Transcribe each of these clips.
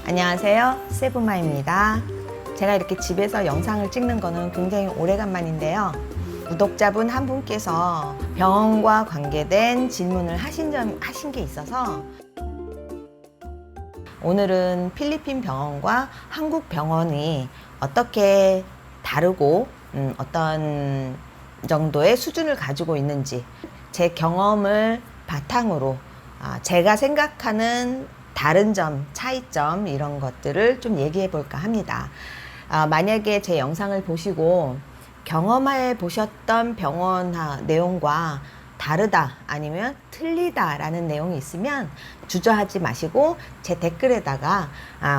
안녕하세요, 세부마입니다. 제가 이렇게 집에서 영상을 찍는 거는 굉장히 오래간만인데요. 구독자분 한 분께서 병원과 관계된 질문을 하신 게 있어서 오늘은 필리핀 병원과 한국 병원이 어떻게 다르고 어떤 정도의 수준을 가지고 있는지 제 경험을 바탕으로 제가 생각하는 다른 점, 차이점 이런 것들을 좀 얘기해 볼까 합니다. 만약에 제 영상을 보시고 경험해 보셨던 병원 내용과 다르다 아니면 틀리다 라는 내용이 있으면 주저하지 마시고 제 댓글에다가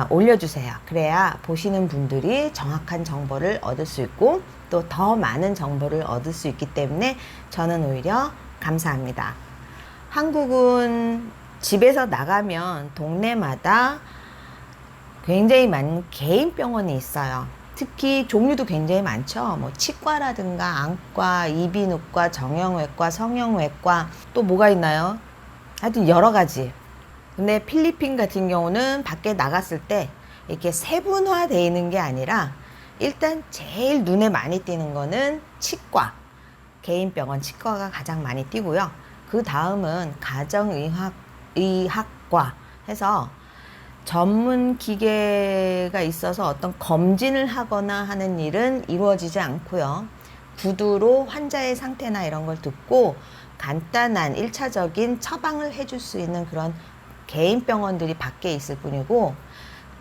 올려주세요. 그래야 보시는 분들이 정확한 정보를 얻을 수 있고 또 더 많은 정보를 얻을 수 있기 때문에 저는 오히려 감사합니다. 한국은 집에서 나가면 동네마다 굉장히 많은 개인 병원이 있어요. 특히 종류도 굉장히 많죠. 뭐 치과라든가 안과, 이비인후과, 정형외과, 성형외과 또 뭐가 있나요? 하여튼 여러 가지. 근데 필리핀 같은 경우는 밖에 나갔을 때 이렇게 세분화되어 있는 게 아니라 일단 제일 눈에 많이 띄는 거는 치과, 개인 병원 치과가 가장 많이 띄고요. 그 다음은 가정의학과 해서 전문 기계가 있어서 어떤 검진을 하거나 하는 일은 이루어지지 않고요. 구두로 환자의 상태나 이런 걸 듣고 간단한 1차적인 처방을 해줄 수 있는 그런 개인 병원들이 밖에 있을 뿐이고,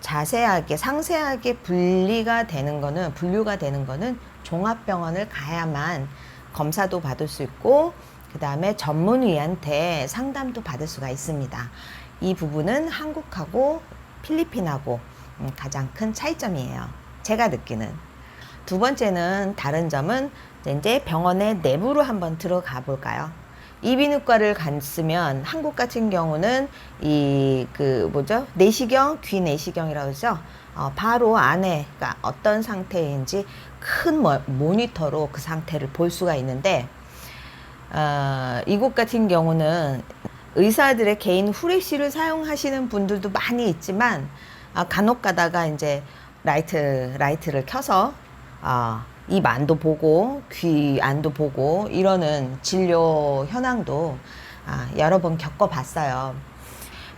자세하게 상세하게 분류가 되는 거는 종합병원을 가야만 검사도 받을 수 있고 그 다음에 전문의한테 상담도 받을 수가 있습니다. 이 부분은 한국하고 필리핀하고 가장 큰 차이점이에요. 제가 느끼는. 두 번째는 다른 점은 이제 병원의 내부로 한번 들어가 볼까요? 이비인후과를 갔으면 한국 같은 경우는 내시경, 귀 내시경이라고 그러죠. 바로 안에가 어떤 상태인지 큰 모니터로 그 상태를 볼 수가 있는데 이곳 같은 경우는 의사들의 개인 후레쉬를 사용하시는 분들도 많이 있지만 간혹 가다가 이제 라이트를 켜서 입 안도 보고 귀 안도 보고 이러는 진료 현황도 여러 번 겪어봤어요.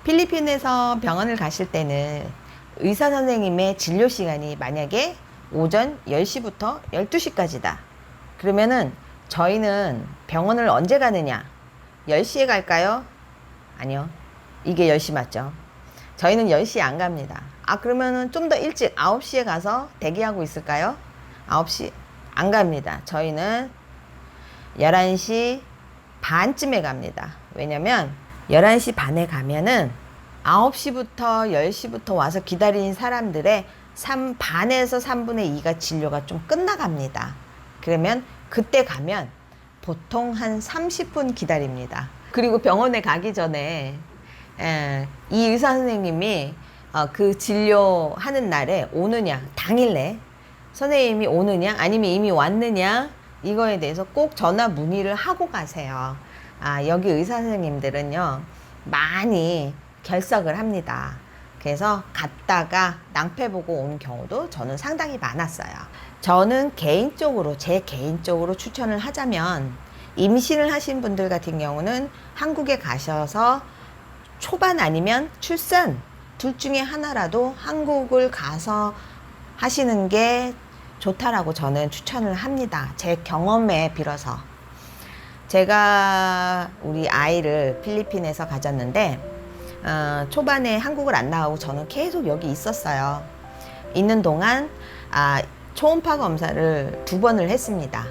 필리핀에서 병원을 가실 때는 의사 선생님의 진료 시간이 만약에 오전 10시부터 12시까지다. 그러면은 저희는 병원을 언제 가느냐? 10시에 갈까요? 아니요. 이게 10시 맞죠? 저희는 10시에 안 갑니다. 그러면은 좀 더 일찍 9시에 가서 대기하고 있을까요? 9시 안 갑니다. 저희는 11시 반쯤에 갑니다. 왜냐면 11시 반에 가면은 9시부터 10시부터 와서 기다리는 사람들의 반에서 3분의 2가 진료가 좀 끝나갑니다. 그러면 그때 가면 보통 한 30분 기다립니다. 그리고 병원에 가기 전에 이 의사 선생님이 그 진료하는 날에 오느냐, 당일내 선생님이 오느냐 아니면 이미 왔느냐 이거에 대해서 꼭 전화 문의를 하고 가세요. 여기 의사 선생님들은요 많이 결석을 합니다. 그래서 갔다가 낭패 보고 온 경우도 저는 상당히 많았어요. 저는 제 개인적으로 추천을 하자면 임신을 하신 분들 같은 경우는 한국에 가셔서 초반 아니면 출산 둘 중에 하나라도 한국을 가서 하시는 게 좋다라고 저는 추천을 합니다. 제 경험에 빌어서. 제가 우리 아이를 필리핀에서 가졌는데 초반에 한국을 안 나가고 저는 계속 여기 있었어요. 있는 동안 초음파 검사를 2번을 했습니다.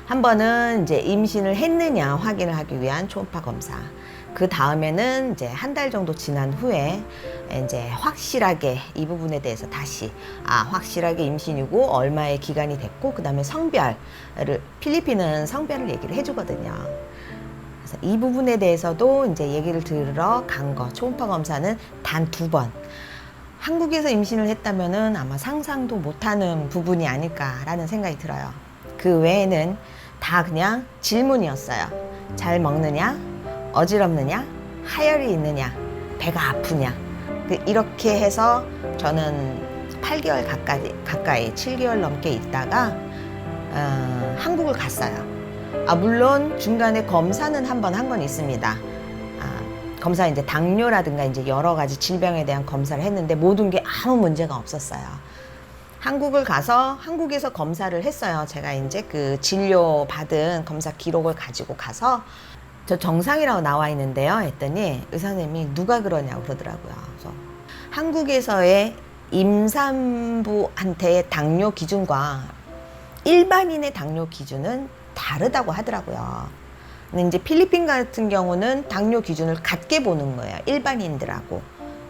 한 번은 이제 임신을 했느냐 확인을 하기 위한 초음파 검사. 그 다음에는 이제 한 달 정도 지난 후에 이제 확실하게 이 부분에 대해서 다시 확실하게 임신이고 얼마의 기간이 됐고 그 다음에 성별을 필리핀은 성별을 얘기를 해주거든요. 그래서 이 부분에 대해서도 이제 얘기를 들으러 간 거. 초음파 검사는 단 2번. 한국에서 임신을 했다면은 아마 상상도 못하는 부분이 아닐까라는 생각이 들어요. 그 외에는 다 그냥 질문이었어요. 잘 먹느냐? 어지럽느냐? 하열이 있느냐? 배가 아프냐? 이렇게 해서 저는 8개월 가까이 7개월 넘게 있다가 한국을 갔어요. 물론 중간에 검사는 한 번 한 건 있습니다. 검사 이제 당뇨라든가 이제 여러 가지 질병에 대한 검사를 했는데 모든 게 아무 문제가 없었어요. 한국을 가서 한국에서 검사를 했어요. 제가 이제 그 진료 받은 검사 기록을 가지고 가서 저 정상이라고 나와 있는데요. 했더니 의사 선생님이 누가 그러냐고 그러더라고요. 그래서 한국에서의 임산부한테의 당뇨 기준과 일반인의 당뇨 기준은 다르다고 하더라고요. 근데 이제 필리핀 같은 경우는 당뇨 기준을 같게 보는 거예요. 일반인들하고.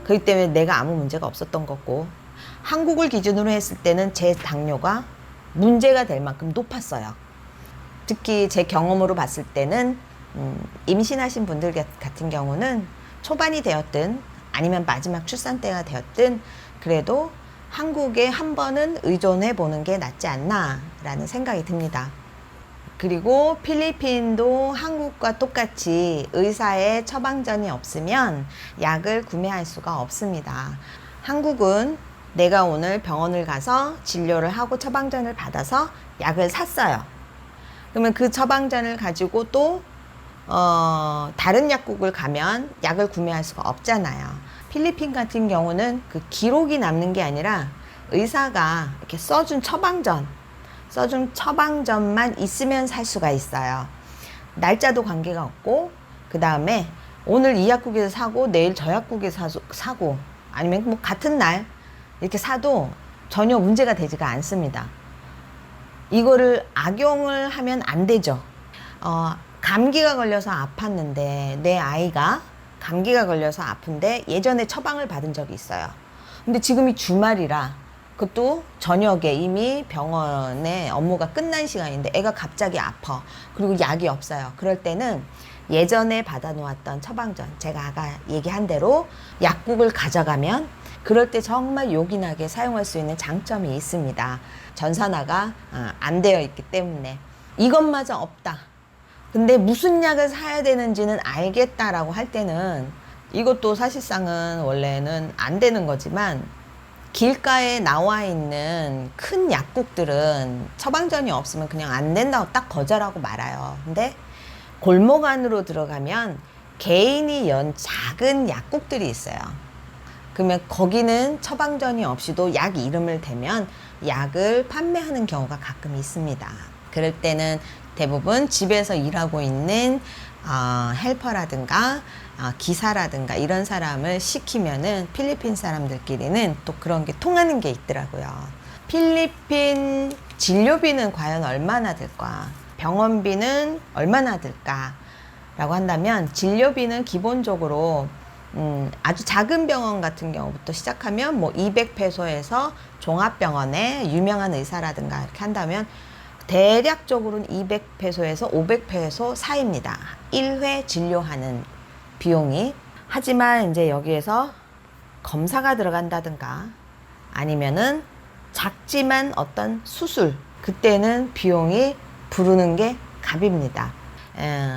그렇기 때문에 내가 아무 문제가 없었던 거고, 한국을 기준으로 했을 때는 제 당뇨가 문제가 될 만큼 높았어요. 특히 제 경험으로 봤을 때는 임신하신 분들 같은 경우는 초반이 되었든 아니면 마지막 출산 때가 되었든 그래도 한국에 한 번은 의존해 보는 게 낫지 않나 라는 생각이 듭니다. 그리고 필리핀도 한국과 똑같이 의사의 처방전이 없으면 약을 구매할 수가 없습니다. 한국은 내가 오늘 병원을 가서 진료를 하고 처방전을 받아서 약을 샀어요. 그러면 그 처방전을 가지고 또 다른 약국을 가면 약을 구매할 수가 없잖아요. 필리핀 같은 경우는 그 기록이 남는 게 아니라 의사가 이렇게 써준 처방전만 있으면 살 수가 있어요. 날짜도 관계가 없고, 그 다음에 오늘 이 약국에서 사고 내일 저 약국에서 사고 아니면 뭐 같은 날 이렇게 사도 전혀 문제가 되지가 않습니다. 이거를 악용을 하면 안 되죠. 감기가 걸려서 아팠는데 내 아이가 감기가 걸려서 아픈데 예전에 처방을 받은 적이 있어요. 근데 지금이 주말이라 그것도 저녁에 이미 병원에 업무가 끝난 시간인데 애가 갑자기 아파. 그리고 약이 없어요. 그럴 때는 예전에 받아놓았던 처방전, 제가 아까 얘기한 대로 약국을 가져가면 그럴 때 정말 요긴하게 사용할 수 있는 장점이 있습니다. 전산화가 안 되어 있기 때문에. 이것마저 없다. 근데 무슨 약을 사야 되는지는 알겠다라고 할 때는 이것도 사실상은 원래는 안 되는 거지만 길가에 나와 있는 큰 약국들은 처방전이 없으면 그냥 안 된다고 딱 거절하고 말아요. 근데 골목 안으로 들어가면 개인이 연 작은 약국들이 있어요. 그러면 거기는 처방전이 없이도 약 이름을 대면 약을 판매하는 경우가 가끔 있습니다. 그럴 때는 대부분 집에서 일하고 있는 헬퍼라든가 기사라든가 이런 사람을 시키면은 필리핀 사람들끼리는 또 그런 게 통하는 게 있더라고요. 필리핀 진료비는 과연 얼마나 들까? 병원비는 얼마나 들까? 라고 한다면 진료비는 기본적으로 아주 작은 병원 같은 경우부터 시작하면 뭐 200페소에서 종합병원에 유명한 의사라든가 이렇게 한다면 대략적으로는 200페소에서 500페소 사이입니다. 1회 진료하는 비용이. 하지만 이제 여기에서 검사가 들어간다든가 아니면은 작지만 어떤 수술, 그때는 비용이 부르는 게 값입니다.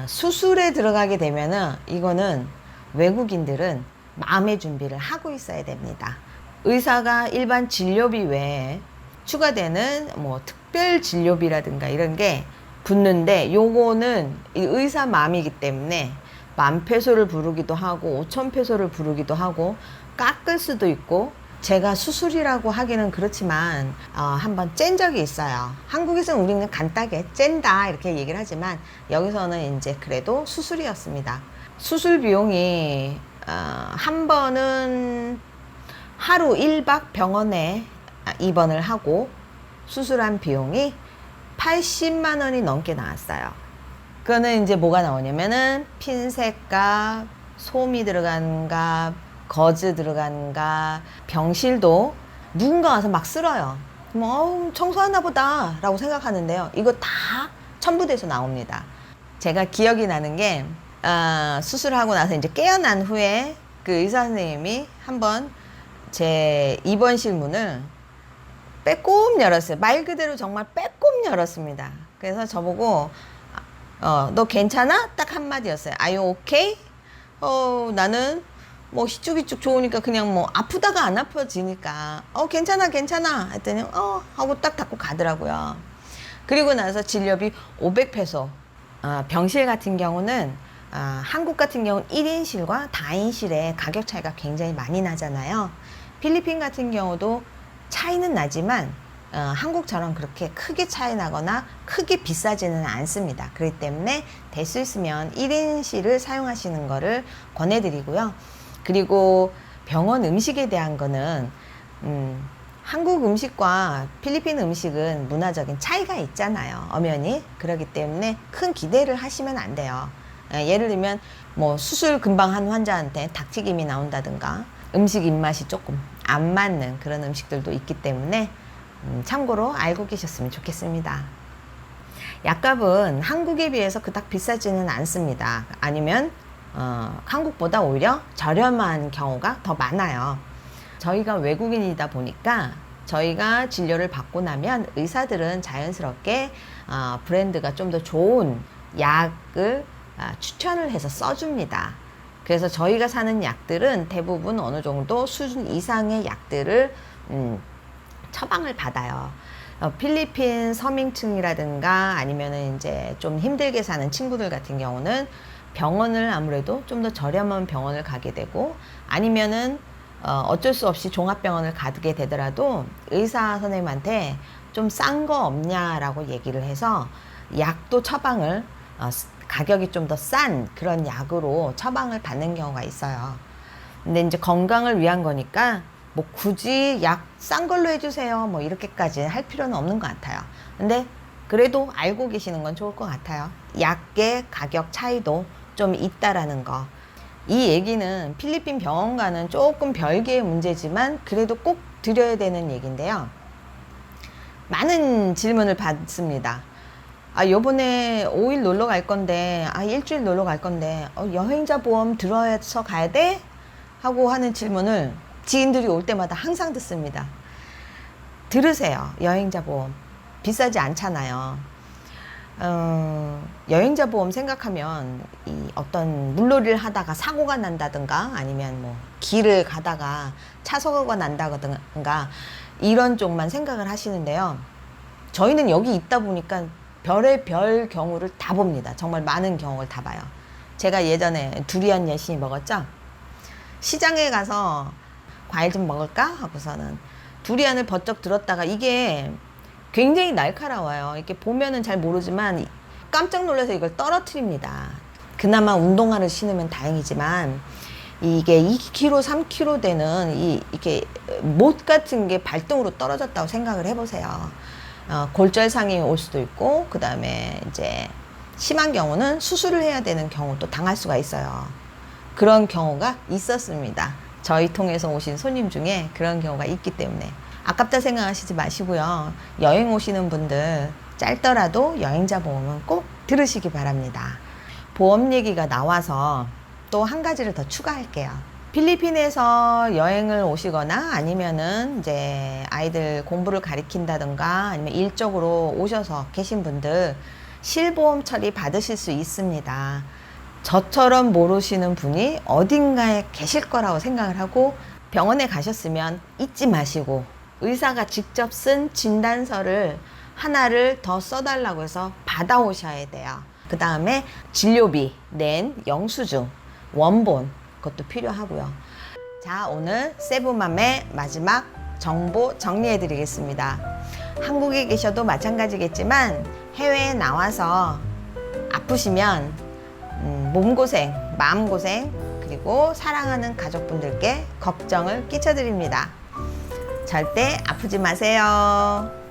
수술에 들어가게 되면은 이거는 외국인들은 마음의 준비를 하고 있어야 됩니다. 의사가 일반 진료비 외에 추가되는 뭐 특별 진료비라든가 이런 게 붙는데 요거는 의사 마음이기 때문에 10,000페소를 부르기도 하고 5,000페소를 부르기도 하고 깎을 수도 있고, 제가 수술이라고 하기는 그렇지만 한번 짠 적이 있어요. 한국에서는 우리는 간단하게 짠다 이렇게 얘기를 하지만 여기서는 이제 그래도 수술이었습니다. 수술 비용이 한 번은 하루 1박 병원에 입원을 하고 수술한 비용이 80만 원이 넘게 나왔어요. 그거는 이제 뭐가 나오냐면은 핀셋값, 솜이 들어간 값, 거즈 들어간 값, 병실도 누군가 와서 막 쓸어요. 뭐 청소하나 보다 라고 생각하는데요. 이거 다 첨부돼서 나옵니다. 제가 기억이 나는 게 수술하고 나서 이제 깨어난 후에 그 의사 선생님이 한번 제 입원실 문을 빼꼼 열었어요. 말 그대로 정말 빼꼼 열었습니다. 그래서 저보고 너 괜찮아? 딱 한마디였어요. Are you okay? 나는 뭐 희쭉희쭉 좋으니까 그냥 뭐 아프다가 안 아파지니까 괜찮아 괜찮아 했더니 하고 딱 닫고 가더라고요. 그리고 나서 진료비 500페소. 병실 같은 경우는 한국 같은 경우는 1인실과 다인실의 가격 차이가 굉장히 많이 나잖아요. 필리핀 같은 경우도 차이는 나지만 한국처럼 그렇게 크게 차이 나거나 크게 비싸지는 않습니다. 그렇기 때문에 될 수 있으면 1인실을 사용하시는 거를 권해드리고요. 그리고 병원 음식에 대한 거는 한국 음식과 필리핀 음식은 문화적인 차이가 있잖아요. 엄연히. 그렇기 때문에 큰 기대를 하시면 안 돼요. 예를 들면 뭐 수술 금방 한 환자한테 닭튀김이 나온다든가 음식 입맛이 조금 안 맞는 그런 음식들도 있기 때문에 참고로 알고 계셨으면 좋겠습니다. 약값은 한국에 비해서 그닥 비싸지는 않습니다. 아니면 한국보다 오히려 저렴한 경우가 더 많아요. 저희가 외국인이다 보니까 저희가 진료를 받고 나면 의사들은 자연스럽게 브랜드가 좀 더 좋은 약을 추천을 해서 써줍니다. 그래서 저희가 사는 약들은 대부분 어느 정도 수준 이상의 약들을 처방을 받아요. 필리핀 서민층이라든가 아니면은 이제 좀 힘들게 사는 친구들 같은 경우는 병원을 아무래도 좀 더 저렴한 병원을 가게 되고 아니면은 어쩔 수 없이 종합병원을 가게 되더라도 의사 선생님한테 좀 싼 거 없냐라고 얘기를 해서 약도 처방을 가격이 좀 더 싼 그런 약으로 처방을 받는 경우가 있어요. 근데 이제 건강을 위한 거니까 뭐 굳이 약 싼 걸로 해주세요 뭐 이렇게까지 할 필요는 없는 것 같아요. 근데 그래도 알고 계시는 건 좋을 것 같아요. 약의 가격 차이도 좀 있다라는 거. 이 얘기는 필리핀 병원과는 조금 별개의 문제지만 그래도 꼭 드려야 되는 얘기인데요. 많은 질문을 받습니다. 요번에 5일 놀러 갈 건데, 일주일 놀러 갈 건데, 여행자 보험 들어서 가야 돼? 하고 하는 질문을 지인들이 올 때마다 항상 듣습니다. 들으세요. 여행자 보험. 비싸지 않잖아요. 여행자 보험 생각하면 이 어떤 물놀이를 하다가 사고가 난다든가 아니면 뭐 길을 가다가 차 사고가 난다든가 이런 쪽만 생각을 하시는데요. 저희는 여기 있다 보니까 별의 별 경우를 다 봅니다. 정말 많은 경우를 다 봐요. 제가 예전에 두리안 열심히 먹었죠. 시장에 가서 과일 좀 먹을까 하고서는 두리안을 번쩍 들었다가 이게 굉장히 날카로워요. 이렇게 보면은 잘 모르지만 깜짝 놀라서 이걸 떨어뜨립니다. 그나마 운동화를 신으면 다행이지만 이게 2kg, 3kg 되는 이렇게 못 같은 게 발등으로 떨어졌다고 생각을 해보세요. 골절상이 올 수도 있고 그 다음에 이제 심한 경우는 수술을 해야 되는 경우도 당할 수가 있어요. 그런 경우가 있었습니다. 저희 통해서 오신 손님 중에 그런 경우가 있기 때문에 아깝다 생각하시지 마시고요. 여행 오시는 분들 짧더라도 여행자 보험은 꼭 들으시기 바랍니다. 보험 얘기가 나와서 또 한 가지를 더 추가할게요. 필리핀에서 여행을 오시거나 아니면은 이제 아이들 공부를 가리킨다든가 아니면 일적으로 오셔서 계신 분들 실보험 처리 받으실 수 있습니다. 저처럼 모르시는 분이 어딘가에 계실 거라고 생각을 하고 병원에 가셨으면 잊지 마시고 의사가 직접 쓴 진단서를 하나를 더 써달라고 해서 받아오셔야 돼요. 그 다음에 진료비 낸 영수증, 원본 그것도 필요하고요. 자, 오늘 세부맘의 마지막 정보 정리해 드리겠습니다. 한국에 계셔도 마찬가지겠지만 해외에 나와서 아프시면 몸고생, 마음고생 그리고 사랑하는 가족분들께 걱정을 끼쳐드립니다. 절대 아프지 마세요.